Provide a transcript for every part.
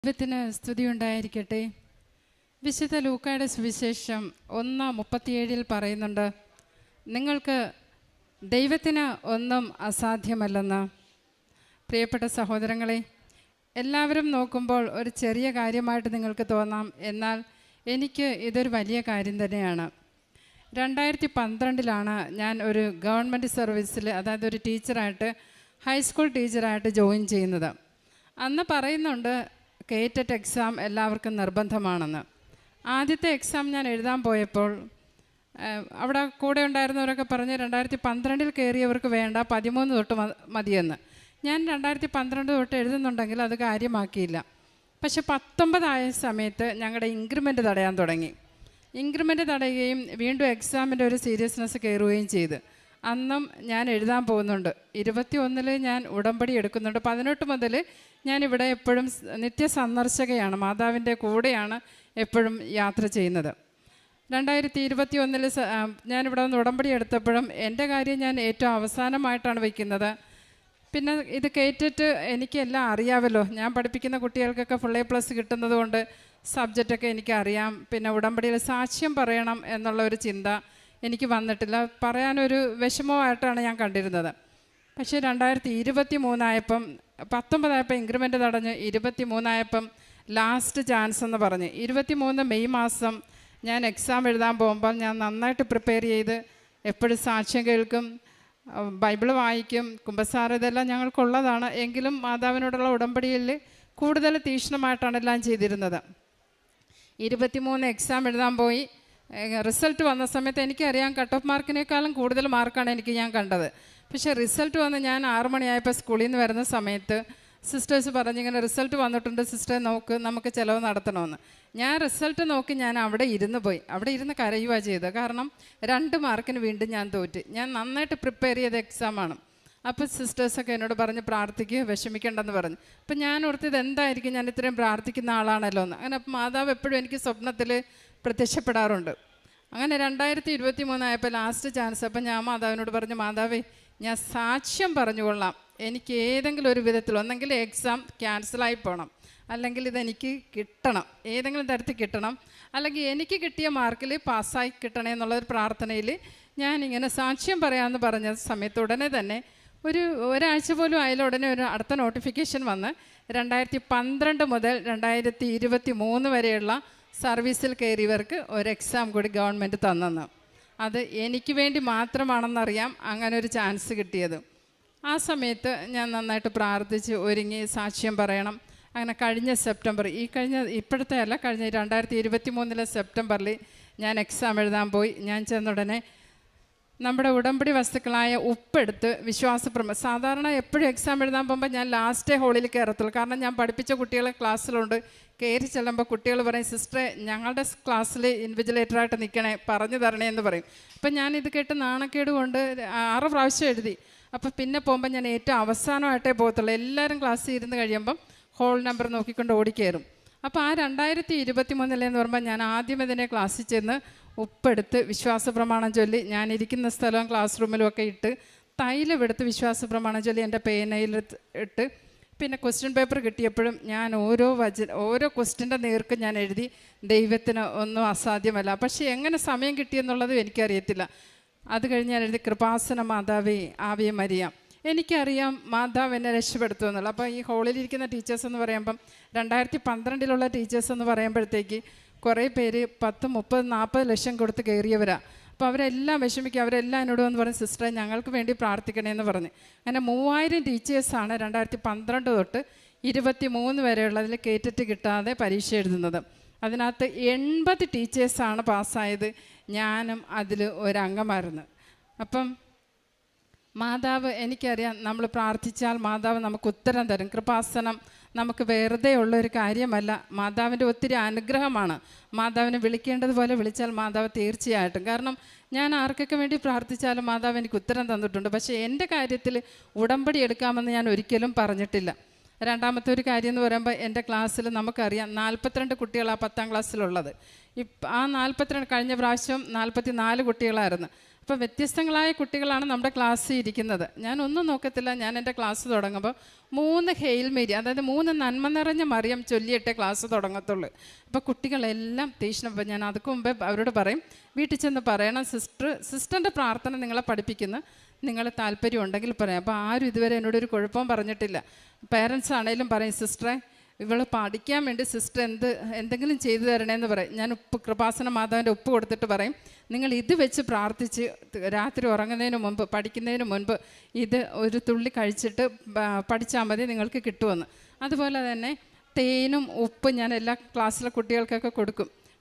ദൈവത്തിന് സ്തുതിയുണ്ടായിരിക്കട്ടെ. വിശുദ്ധ ലൂക്കായുടെ സുവിശേഷം 1:37 പറയുന്നുണ്ട്, നിങ്ങൾക്ക് ദൈവത്തിന് ഒന്നും അസാധ്യമല്ലെന്ന്. പ്രിയപ്പെട്ട സഹോദരങ്ങളെ, എല്ലാവരും നോക്കുമ്പോൾ ഒരു ചെറിയ കാര്യമായിട്ട് നിങ്ങൾക്ക് തോന്നാം, എന്നാൽ എനിക്ക് ഇതൊരു വലിയ കാര്യം തന്നെയാണ്. 2012 ഞാൻ ഒരു ഗവൺമെൻറ് സർവീസിൽ, അതായത് ഒരു ടീച്ചറായിട്ട്, ഹൈസ്കൂൾ ടീച്ചറായിട്ട് ജോയിൻ ചെയ്യുന്നത്. അന്ന് പറയുന്നുണ്ട് കേറ്ററ്റ് എക്സാം എല്ലാവർക്കും നിർബന്ധമാണെന്ന്. ആദ്യത്തെ എക്സാം ഞാൻ എഴുതാൻ പോയപ്പോൾ അവിടെ കൂടെ ഉണ്ടായിരുന്നവരൊക്കെ പറഞ്ഞ് 2012 കയറിയവർക്ക് വേണ്ട, 13 തൊട്ട് മതിയെന്ന്. ഞാൻ 2012 തൊട്ട് എഴുതുന്നുണ്ടെങ്കിൽ അത് കാര്യമാക്കിയില്ല. പക്ഷെ 19 ആയ സമയത്ത് ഞങ്ങളുടെ ഇൻക്രിമെൻറ്റ് തടയാൻ തുടങ്ങി. ഇൻക്രിമെൻറ്റ് തടയുകയും വീണ്ടും എക്സാമിൻ്റെ ഒരു സീരിയസ്നെസ് കയറുകയും ചെയ്ത് അന്നും ഞാൻ എഴുതാൻ പോകുന്നുണ്ട്. 21 ഞാൻ ഉടമ്പടി എടുക്കുന്നുണ്ട്. 18 മുതൽ ഞാനിവിടെ എപ്പോഴും നിത്യസന്ദർശകയാണ്, മാതാവിൻ്റെ കൂടെയാണ് എപ്പോഴും യാത്ര ചെയ്യുന്നത്. 2021 ഞാനിവിടെ വന്ന് ഉടമ്പടി എടുത്തപ്പോഴും എൻ്റെ കാര്യം ഞാൻ ഏറ്റവും അവസാനമായിട്ടാണ് വയ്ക്കുന്നത്. പിന്നെ ഇത് കേട്ടിട്ട് എനിക്കെല്ലാം അറിയാമല്ലോ, ഞാൻ പഠിപ്പിക്കുന്ന കുട്ടികൾക്കൊക്കെ ഫുൾ A+ കിട്ടുന്നത് കൊണ്ട് സബ്ജക്റ്റൊക്കെ എനിക്കറിയാം. പിന്നെ ഉടമ്പടിയിൽ സാക്ഷ്യം പറയണം എന്നുള്ള ഒരു ചിന്ത എനിക്ക് വന്നിട്ടില്ല, പറയാനൊരു വിഷമമായിട്ടാണ് ഞാൻ കണ്ടിരുന്നത്. പക്ഷേ 2023 ആയപ്പം, 19 ആയപ്പോൾ ഇൻക്രിമെൻ്റ് തടഞ്ഞ് 23 ആയപ്പം ലാസ്റ്റ് ചാൻസ് എന്ന് പറഞ്ഞ് 23 മെയ് മാസം ഞാൻ എക്സാം എഴുതാൻ പോകുമ്പോൾ ഞാൻ നന്നായിട്ട് പ്രിപ്പയർ ചെയ്ത് എപ്പോഴും സാക്ഷ്യം കേൾക്കും, ബൈബിൾ വായിക്കും, കുമ്പസാരം, ഇതെല്ലാം ഞങ്ങൾക്കുള്ളതാണ്. എങ്കിലും മാതാവിനോടുള്ള ഉടമ്പടിയിൽ കൂടുതൽ തീക്ഷ്ണമായിട്ടാണ് എല്ലാം ചെയ്തിരുന്നത്. 23 എക്സാം എഴുതാൻ പോയി. റിസൾട്ട് വന്ന സമയത്ത് എനിക്കറിയാം കട്ട് ഓഫ് മാർക്കിനേക്കാളും കൂടുതൽ മാർക്കാണ് ഞാൻ കണ്ടത്. പക്ഷേ റിസൾട്ട് വന്ന് ഞാൻ 6 മണിയായപ്പോൾ സ്കൂളിൽ നിന്ന് വരുന്ന സമയത്ത് സിസ്റ്റേഴ്സ് പറഞ്ഞിങ്ങനെ, റിസൾട്ട് വന്നിട്ടുണ്ട് സിസ്റ്റർ, നോക്ക്, നമുക്ക് ചിലവ് നടത്തണമെന്ന്. ഞാൻ റിസൾട്ട് നോക്കി ഞാൻ അവിടെ ഇരുന്ന് കരയുകയാണ് ചെയ്തത്. കാരണം 2 മാർക്കിന് വീണ്ടും ഞാൻ തോറ്റ്. ഞാൻ നന്നായിട്ട് പ്രിപ്പയർ ചെയ്ത എക്സാമാണ്. അപ്പോൾ സിസ്റ്റേഴ്സൊക്കെ എന്നോട് പറഞ്ഞ് പ്രാർത്ഥിക്കുക, വിഷമിക്കേണ്ടെന്ന് പറഞ്ഞു. അപ്പം ഞാൻ ഓർത്തത് എന്തായിരിക്കും, ഞാൻ ഇത്രയും പ്രാർത്ഥിക്കുന്ന ആളാണല്ലോ എന്ന്. അങ്ങനെ മാതാവ് എപ്പോഴും എനിക്ക് സ്വപ്നത്തിൽ പ്രത്യക്ഷപ്പെടാറുണ്ട്. അങ്ങനെ 2023 ആയപ്പോൾ ലാസ്റ്റ് ചാൻസ്. അപ്പം ഞാൻ മാതാവിനോട് പറഞ്ഞു, മാതാവേ, ഞാൻ സാക്ഷ്യം പറഞ്ഞുകൊള്ളാം, എനിക്ക് ഏതെങ്കിലും ഒരു വിധത്തിൽ ഒന്നെങ്കിൽ എക്സാം ക്യാൻസലായി പോകണം, അല്ലെങ്കിൽ ഇതെനിക്ക് കിട്ടണം, ഏതെങ്കിലും തരത്തിൽ കിട്ടണം, അല്ലെങ്കിൽ എനിക്ക് കിട്ടിയ മാർക്കിൽ പാസ്സായി കിട്ടണേ എന്നുള്ളൊരു പ്രാർത്ഥനയിൽ ഞാനിങ്ങനെ സാക്ഷ്യം പറയാമെന്ന് പറഞ്ഞ സമയത്ത് ഉടനെ തന്നെ ഒരാഴ്ച പോലും ആയാലും ഉടനെ ഒരു അടുത്ത നോട്ടിഫിക്കേഷൻ വന്ന് 2012 മുതൽ 2023 വരെയുള്ള സർവീസിൽ കയറിയവർക്ക് ഒരു എക്സാം കൂടി ഗവൺമെൻറ് തന്നെന്ന്. അത് എനിക്ക് വേണ്ടി മാത്രമാണെന്നറിയാം അങ്ങനെ ഒരു ചാൻസ് കിട്ടിയത്. ആ സമയത്ത് ഞാൻ നന്നായിട്ട് പ്രാർത്ഥിച്ച് ഒരുങ്ങി സാക്ഷ്യം പറയണം. അങ്ങനെ കഴിഞ്ഞ സെപ്റ്റംബർ, ഇപ്പോഴത്തെ അല്ല, കഴിഞ്ഞ 2023 സെപ്റ്റംബറിൽ ഞാൻ എക്സാം എഴുതാൻ പോയി. ഞാൻ ചെന്നുടനെ നമ്മുടെ ഉടമ്പടി വസ്തുക്കളായ ഉപ്പെടുത്ത് സാധാരണ എപ്പോഴും എക്സാം എഴുതാൻ പോകുമ്പോൾ ഞാൻ ലാസ്റ്റേ ഹോളിൽ കയറത്തുള്ളൂ. കാരണം ഞാൻ പഠിപ്പിച്ച കുട്ടികളെ ക്ലാസ്സിലുണ്ട്. കയറി ചെല്ലുമ്പോൾ കുട്ടികൾ പറയും, സിസ്റ്ററെ, ഞങ്ങളുടെ ക്ലാസ്സിൽ ഇൻവിജിലേറ്ററായിട്ട് നിൽക്കണേ, പറഞ്ഞു തരണേ എന്ന് പറയും. അപ്പം ഞാനിത് കേട്ട് നാണക്കേട് കൊണ്ട് 6 പ്രാവശ്യം എഴുതി. അപ്പോൾ പിന്നെ പോകുമ്പോൾ ഞാൻ ഏറ്റവും അവസാനമായിട്ടേ പോകത്തുള്ളൂ. എല്ലാവരും ക്ലാസ്സിൽ ഇരുന്ന് കഴിയുമ്പം ഹോൾ നമ്പർ നോക്കിക്കൊണ്ട് ഓടിക്കയറും. അപ്പോൾ ആ 2023 എന്ന് പറയുമ്പോൾ ഞാൻ ആദ്യം ഇതിനെ ക്ലാസ്സിൽ ചെന്ന് ഉപ്പെടുത്ത് വിശ്വാസ പ്രമാണം ചൊല്ലി, ഞാനിരിക്കുന്ന സ്ഥലവും ക്ലാസ് റൂമിലും ഒക്കെ ഇട്ട് തൈലമെടുത്ത് വിശ്വാസ പ്രമാണം ചൊല്ലി എൻ്റെ പേനയിൽ ഇട്ട്, പിന്നെ ക്വസ്റ്റ്യൻ പേപ്പർ കിട്ടിയപ്പോഴും ഞാൻ ഓരോ ക്വസ്റ്റ്യൻ്റെ നേർക്ക് ഞാൻ എഴുതി, ദൈവത്തിന് ഒന്നും അസാധ്യമല്ല. പക്ഷേ എങ്ങനെ സമയം കിട്ടിയെന്നുള്ളതും എനിക്കറിയത്തില്ല. അത് കഴിഞ്ഞ് ഞാൻ എഴുതി, കൃപാസന മാതാവേ ആവേ മരിയ, എനിക്കറിയാം മാതാവ് എന്നെ രക്ഷപ്പെടുത്തുമെന്നുള്ളത്. അപ്പോൾ ഈ ഹോളിലിരിക്കുന്ന ടീച്ചേഴ്സ് എന്ന് പറയുമ്പം 2012 ടീച്ചേഴ്സ് എന്ന് പറയുമ്പോഴത്തേക്ക് കുറേ പേര് 10, 30, 40 ലക്ഷം കൊടുത്ത് കയറിയവരാണ്. അപ്പോൾ അവരെല്ലാം വിഷമിക്കുക. അവരെല്ലാം എന്നോട് വന്ന് പറഞ്ഞു, സിസ്റ്ററെ, ഞങ്ങൾക്ക് വേണ്ടി പ്രാർത്ഥിക്കണേന്ന് പറഞ്ഞ്. അങ്ങനെ 3000 ടീച്ചേഴ്സാണ് 2012 തൊട്ട് 23 വരെയുള്ളതിൽ കേറ്ററ്റ് കിട്ടാതെ പരീക്ഷ എഴുതുന്നത്. അതിനകത്ത് 80 ടീച്ചേഴ്സാണ് പാസ്സായത്. ഞാനും അതിൽ ഒരംഗമായിരുന്നു. അപ്പം മാതാവ്, എനിക്കറിയാം, നമ്മൾ പ്രാർത്ഥിച്ചാൽ മാതാവ് നമുക്ക് ഉത്തരം തരും. കൃപാസനം നമുക്ക് വെറുതെ ഉള്ളൊരു കാര്യമല്ല, മാതാവിൻ്റെ ഒത്തിരി അനുഗ്രഹമാണ്. മാതാവിനെ വിളിക്കേണ്ടതുപോലെ വിളിച്ചാൽ മാതാവ് തീർച്ചയായിട്ടും, കാരണം ഞാൻ ആർക്കൊക്കെ വേണ്ടി പ്രാർത്ഥിച്ചാലും മാതാവ് എനിക്ക് ഉത്തരം തന്നിട്ടുണ്ട്. പക്ഷേ എൻ്റെ കാര്യത്തിൽ ഉടമ്പടി എടുക്കാമെന്ന് ഞാൻ ഒരിക്കലും പറഞ്ഞിട്ടില്ല. രണ്ടാമത്തെ ഒരു കാര്യം എന്ന് പറയുമ്പോൾ, എൻ്റെ ക്ലാസ്സിൽ നമുക്കറിയാം 42 കുട്ടികളാണ് 10ാം ക്ലാസ്സിലുള്ളത്. ആ 42, കഴിഞ്ഞ പ്രാവശ്യം 44 കുട്ടികളായിരുന്നു. അപ്പോൾ വ്യത്യസ്തങ്ങളായ കുട്ടികളാണ് നമ്മുടെ ക്ലാസ്സിൽ ഇരിക്കുന്നത്. ഞാൻ ഒന്നും നോക്കത്തില്ല. ഞാൻ എൻ്റെ ക്ലാസ് തുടങ്ങുമ്പോൾ 3 ഹെയിൽ മേരി, അതായത് 3 നന്മ നിറഞ്ഞ മറിയം ചൊല്ലിയിട്ടേ ക്ലാസ് തുടങ്ങത്തുള്ളൂ. അപ്പോൾ കുട്ടികളെല്ലാം തീക്ഷ്ണം. അപ്പോൾ ഞാൻ അതുക്ക് മുമ്പേ അവരോട് പറയും, വീട്ടിൽ ചെന്ന് പറയണം, സിസ്റ്ററിൻ്റെ പ്രാർത്ഥന നിങ്ങളെ പഠിപ്പിക്കുന്നു, നിങ്ങൾ താല്പര്യം ഉണ്ടെങ്കിൽ പറയാം. അപ്പോൾ ആരും ഇതുവരെ എന്നോടൊരു കുഴപ്പവും പറഞ്ഞിട്ടില്ല. പേരൻസ് ആണെങ്കിലും പറയും, സിസ്റ്ററെ ഇവൾ പഠിക്കാൻ വേണ്ടി സിസ്റ്റർ എന്തെങ്കിലും ചെയ്തു തരണേന്ന് പറയും. ഞാൻ കൃപാസന മാതാവിൻ്റെ ഉപ്പ് കൊടുത്തിട്ട് പറയും, നിങ്ങൾ ഇത് വെച്ച് പ്രാർത്ഥിച്ച് രാത്രി ഉറങ്ങുന്നതിന് മുമ്പ്, പഠിക്കുന്നതിന് മുൻപ് ഇത് ഒരു തുള്ളി കഴിച്ചിട്ട് പഠിച്ചാൽ മതി, നിങ്ങൾക്ക് കിട്ടുമെന്ന്. അതുപോലെ തന്നെ തേനും ഉപ്പ് ഞാൻ എല്ലാ ക്ലാസ്സിലെ കുട്ടികൾക്കൊക്കെ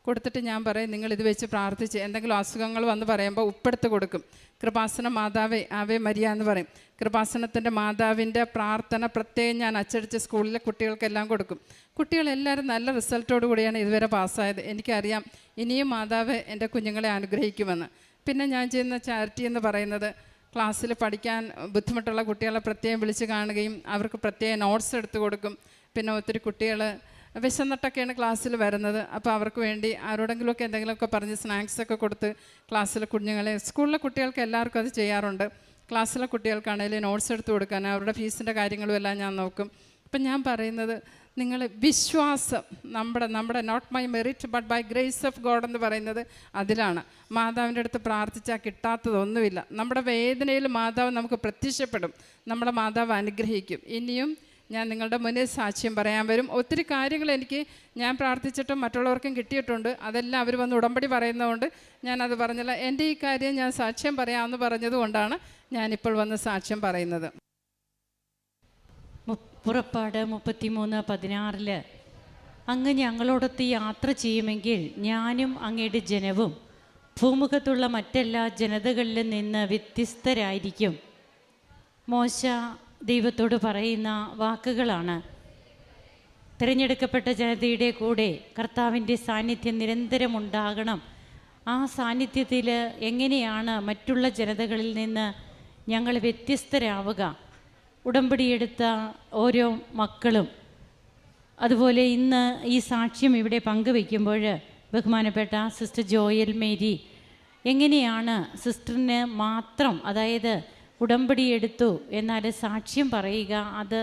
കൊടുത്തിട്ട് ഞാൻ പറയും, നിങ്ങൾ ഇത് വെച്ച് പ്രാർത്ഥിച്ച് എന്തെങ്കിലും അസുഖങ്ങൾ വന്ന് പറയുമ്പോൾ ഉപ്പെടുത്ത് കൊടുക്കും. കൃപാസന മാതാവേ ആവേ മരിയ എന്ന് പറയും. കൃപാസനത്തിൻ്റെ മാതാവിൻ്റെ പ്രാർത്ഥന പ്രത്യേകം ഞാൻ അച്ചടിച്ച് സ്കൂളിലെ കുട്ടികൾക്കെല്ലാം കൊടുക്കും. കുട്ടികളെല്ലാവരും നല്ല റിസൾട്ടോടു കൂടിയാണ് ഇതുവരെ പാസ്സായത്. എനിക്കറിയാം ഇനിയും മാതാവ് എൻ്റെ കുഞ്ഞുങ്ങളെ അനുഗ്രഹിക്കുമെന്ന്. പിന്നെ ഞാൻ ചെയ്യുന്ന ചാരിറ്റി എന്ന് പറയുന്നത്, ക്ലാസ്സിൽ പഠിക്കാൻ ബുദ്ധിമുട്ടുള്ള കുട്ടികളെ പ്രത്യേകം വിളിച്ച് കാണുകയും അവർക്ക് പ്രത്യേകം നോട്ട്സ് എടുത്ത് കൊടുക്കും. പിന്നെ ഒത്തിരി കുട്ടികൾ വിശന്നിട്ടൊക്കെയാണ് ക്ലാസ്സിൽ വരുന്നത്. അപ്പോൾ അവർക്ക് വേണ്ടി ആരോടെങ്കിലുമൊക്കെ എന്തെങ്കിലുമൊക്കെ പറഞ്ഞ് സ്നാക്സൊക്കെ കൊടുത്ത് ക്ലാസ്സിലെ കുഞ്ഞുങ്ങളെ, സ്കൂളിലെ കുട്ടികൾക്ക് എല്ലാവർക്കും അത് ചെയ്യാറുണ്ട്. ക്ലാസ്സിലെ കുട്ടികൾക്കാണെങ്കിലും നോട്ട്സ് എടുത്ത് കൊടുക്കാൻ, അവരുടെ ഫീസിൻ്റെ കാര്യങ്ങളും എല്ലാം ഞാൻ നോക്കും. അപ്പം ഞാൻ പറയുന്നത്, നിങ്ങൾ വിശ്വാസം, നമ്മുടെ not my merit but by grace of God എന്ന് പറയുന്നത് അതിലാണ്. മാതാവിൻ്റെ അടുത്ത് പ്രാർത്ഥിച്ചാൽ കിട്ടാത്തതൊന്നുമില്ല. നമ്മുടെ വേദനയിൽ മാതാവ് നമുക്ക് പ്രത്യക്ഷപ്പെടും, നമ്മുടെ മാതാവ് അനുഗ്രഹിക്കും. ഇനിയും ഞാൻ നിങ്ങളുടെ മുന്നിൽ സാക്ഷ്യം പറയാൻ വരും. ഒത്തിരി കാര്യങ്ങൾ ഞാൻ പ്രാർത്ഥിച്ചിട്ടും മറ്റുള്ളവർക്കും കിട്ടിയിട്ടുണ്ട്. അതെല്ലാം അവർ വന്ന് ഉടമ്പടി പറയുന്നതുകൊണ്ട് ഞാനത് പറഞ്ഞില്ല. എൻ്റെ ഈ കാര്യം ഞാൻ സാക്ഷ്യം പറയാമെന്ന് പറഞ്ഞതുകൊണ്ടാണ് ഞാനിപ്പോൾ വന്ന് സാക്ഷ്യം പറയുന്നത്. പുറപ്പാട് 33:16 അങ്ങ് ഞങ്ങളോടൊത്ത് യാത്ര ചെയ്യുമെങ്കിൽ ഞാനും അങ്ങയുടെ ജനവും ഭൂമുഖത്തുള്ള മറ്റെല്ലാ ജനതകളിലും നിന്ന് വ്യത്യസ്തരായിരിക്കും. മോശ ദൈവത്തോട് പറയുന്ന വാക്കുകളാണ്. തിരഞ്ഞെടുക്കപ്പെട്ട ജനതയുടെ കൂടെ കർത്താവിൻ്റെ സാന്നിധ്യം നിരന്തരം ഉണ്ടാകണം. ആ സാന്നിധ്യത്തിൽ എങ്ങനെയാണ് മറ്റുള്ള ജനതകളിൽ നിന്ന് ഞങ്ങൾ വ്യത്യസ്തരാവുക? ഉടമ്പടിയെടുത്ത ഓരോ മക്കളും അതുപോലെ ഇന്ന് ഈ സാക്ഷ്യം ഇവിടെ പങ്കുവയ്ക്കുമ്പോൾ ബഹുമാനപ്പെട്ട സിസ്റ്റർ ജോയൽ മേരി എങ്ങനെയാണ് സിസ്റ്ററിന് മാത്രം, അതായത് ഉടമ്പടി എടുത്തു എന്നാൽ സാക്ഷ്യം പറയുക, അത്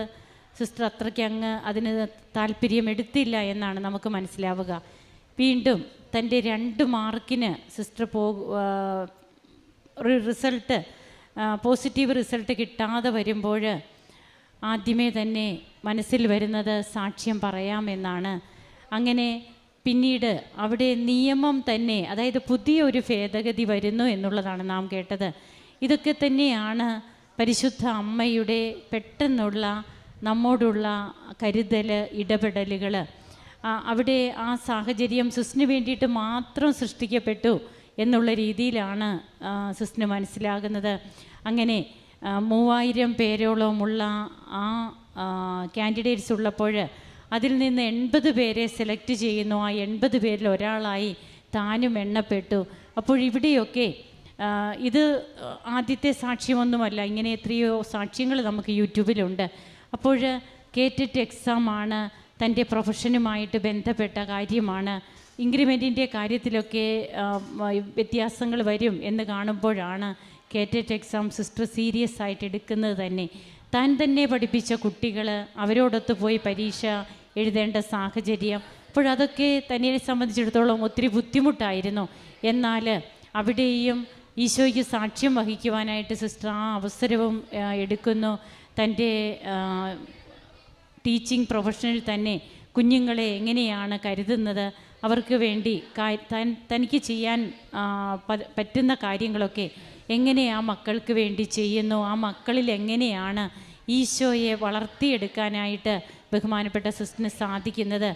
സിസ്റ്റർ അത്രയ്ക്ക് അങ്ങ് അതിന് താല്പര്യം എടുത്തില്ല എന്നാണ് നമുക്ക് മനസ്സിലാവുക. വീണ്ടും തൻ്റെ 2 മാർക്കിന് സിസ്റ്റർ റിസൾട്ട് പോസിറ്റീവ് റിസൾട്ട് കിട്ടാതെ വരുമ്പോൾ ആദ്യമേ തന്നെ മനസ്സിൽ വരുന്നത് സാക്ഷ്യം പറയാമെന്നാണ്. അങ്ങനെ പിന്നീട് അവിടെ നിയമം തന്നെ, അതായത് പുതിയൊരു ഭേദഗതി വരുന്നു എന്നുള്ളതാണ് നാം കേട്ടത്. ഇതൊക്കെ തന്നെയാണ് പരിശുദ്ധ അമ്മയുടെ പെട്ടെന്നുള്ള നമ്മോടുള്ള കരുതൽ, ഇടപെടലുകൾ. അവിടെ ആ സാഹചര്യം സിസ്റ്റിന് വേണ്ടിയിട്ട് മാത്രം സൃഷ്ടിക്കപ്പെട്ടു എന്നുള്ള രീതിയിലാണ് സിസ്റ്റിന് മനസ്സിലാകുന്നത്. അങ്ങനെ 3000 പേരോളമുള്ള ആ കാൻഡിഡേറ്റ്സ് ഉള്ളപ്പോൾ അതിൽ നിന്ന് 80 പേരെ സെലക്ട് ചെയ്യുന്നു. ആ 80 പേരിൽ ഒരാളായി താനും എണ്ണപ്പെട്ടു. അപ്പോൾ ഇവിടെയൊക്കെ ഇത് ആദ്യത്തെ സാക്ഷ്യമൊന്നുമല്ല, ഇങ്ങനെ എത്രയോ സാക്ഷ്യങ്ങൾ നമുക്ക് യൂട്യൂബിലുണ്ട്. അപ്പോൾ കേറ്ററ്റ് എക്സാമാണ്, തൻ്റെ പ്രൊഫഷനുമായിട്ട് ബന്ധപ്പെട്ട കാര്യമാണ്. ഇൻക്രിമെൻറ്റിൻ്റെ കാര്യത്തിലൊക്കെ വ്യത്യാസങ്ങൾ വരും എന്ന് കാണുമ്പോഴാണ് കേറ്ററ്റ് എക്സാം സിസ്റ്റർ സീരിയസ് ആയിട്ട് എടുക്കുന്നത് തന്നെ. താൻ തന്നെ പഠിപ്പിച്ച കുട്ടികൾ അവരോടൊത്ത് പോയി പരീക്ഷ എഴുതേണ്ട സാഹചര്യം, അപ്പോഴതൊക്കെ തന്നെ സംബന്ധിച്ചിടത്തോളം ഒത്തിരി ബുദ്ധിമുട്ടായിരുന്നു. എന്നാൽ അവിടെയും ഈശോയ്ക്ക് സാക്ഷ്യം വഹിക്കുവാനായിട്ട് സിസ്റ്റർ ആ അവസരവും എടുക്കുന്നു. തൻ്റെ ടീച്ചിങ് പ്രൊഫഷനിൽ തന്നെ കുഞ്ഞുങ്ങളെ എങ്ങനെയാണ് കരുതുന്നത്, അവർക്ക് വേണ്ടി തനിക്ക് ചെയ്യാൻ പറ്റുന്ന കാര്യങ്ങളൊക്കെ എങ്ങനെ ആ മക്കൾക്ക് വേണ്ടി ചെയ്യുന്നു, ആ മക്കളിൽ എങ്ങനെയാണ് ഈശോയെ വളർത്തിയെടുക്കാനായിട്ട് ബഹുമാനപ്പെട്ട സിസ്റ്ററിന് സാധിക്കുന്നത്.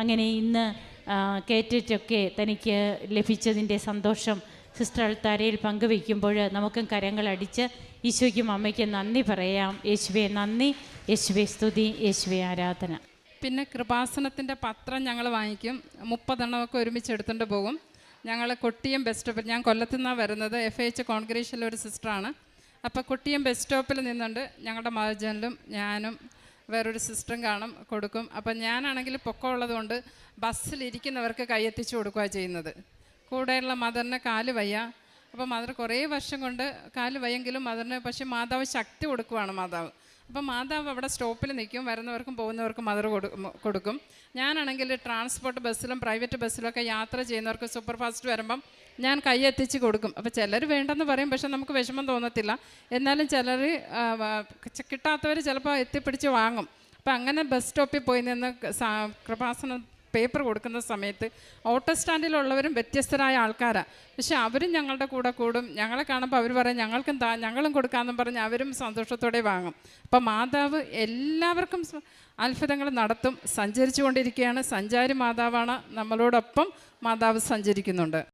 അങ്ങനെ ഇന്ന് കേറ്ററ്റൊക്കെ തനിക്ക് ലഭിച്ചതിൻ്റെ സന്തോഷം സിസ്റ്റർ അൾത്താരയിൽ പങ്കുവയ്ക്കുമ്പോൾ നമുക്കും കരങ്ങളടിച്ച് ഈശോയ്ക്കും അമ്മയ്ക്കും നന്ദി പറയാം. യേശുവേ നന്ദി, യേശുവേ സ്തുതി, യേശുവേ ആരാധന. പിന്നെ കൃപാസനത്തിൻ്റെ പത്രം ഞങ്ങൾ വാങ്ങിക്കും. 30 എണ്ണമൊക്കെ ഒരുമിച്ച് എടുത്തുകൊണ്ട് പോകും. ഞങ്ങൾ കൊട്ടിയം ബസ് സ്റ്റോപ്പിൽ, ഞാൻ കൊല്ലത്തു നിന്നാണ് വരുന്നത്, FH കോൺഗ്രേഷനിലെ ഒരു സിസ്റ്ററാണ്. അപ്പോൾ കൊട്ടിയം ബസ് സ്റ്റോപ്പിൽ നിന്നുകൊണ്ട് ഞങ്ങളുടെ മഹജനിലും ഞാനും വേറൊരു സിസ്റ്ററും കൊടുക്കും. അപ്പം ഞാനാണെങ്കിൽ പൊക്കമുള്ളത് കൊണ്ട് ബസ്സിലിരിക്കുന്നവർക്ക് കൈയെത്തിച്ച് കൊടുക്കുക ചെയ്യുന്നത്. കൂടെയുള്ള മദറിന് കാല് വയ്യ, അപ്പോൾ മദർ കുറേ വർഷം കൊണ്ട് കാല് വയ്യെങ്കിലും മദറിന് പക്ഷേ മാതാവ് ശക്തി കൊടുക്കുവാണ് മാതാവ്. അപ്പോൾ മാതാവ് അവിടെ സ്റ്റോപ്പിൽ നിൽക്കും, വരുന്നവർക്കും പോകുന്നവർക്കും മദർ കൊടുക്കും. ഞാനാണെങ്കിൽ ട്രാൻസ്പോർട്ട് ബസ്സിലും പ്രൈവറ്റ് ബസ്സിലൊക്കെ യാത്ര ചെയ്യുന്നവർക്ക് സൂപ്പർ ഫാസ്റ്റ് വരുമ്പം ഞാൻ കൈ എത്തിച്ച് കൊടുക്കും. അപ്പോൾ ചിലർ വേണ്ടെന്ന് പറയും, പക്ഷെ നമുക്ക് വിഷമം തോന്നത്തില്ല. എന്നാലും ചിലർ കിട്ടാത്തവർ ചിലപ്പോൾ എത്തിപ്പിടിച്ച് വാങ്ങും. അപ്പം അങ്ങനെ ബസ് സ്റ്റോപ്പിൽ പോയി നിന്ന് കൃപാസനം പേപ്പർ കൊടുക്കുന്ന സമയത്ത് ഓട്ടോ സ്റ്റാൻഡിലുള്ളവരും വ്യത്യസ്തരായ ആൾക്കാരാണ്. പക്ഷെ അവരും ഞങ്ങളുടെ കൂടെ കൂടും. ഞങ്ങളെ കാണുമ്പോൾ അവർ പറയും ഞങ്ങളും കൊടുക്കാമെന്നും പറഞ്ഞ് അവരും സന്തോഷത്തോടെ വാങ്ങും. അപ്പം മാതാവ് എല്ലാവർക്കും അത്ഭുതങ്ങൾ നടത്തും. സഞ്ചരിച്ചു കൊണ്ടിരിക്കുകയാണ്. സഞ്ചാരി മാതാവാണ്. നമ്മളോടൊപ്പം മാതാവ് സഞ്ചരിക്കുന്നുണ്ട്.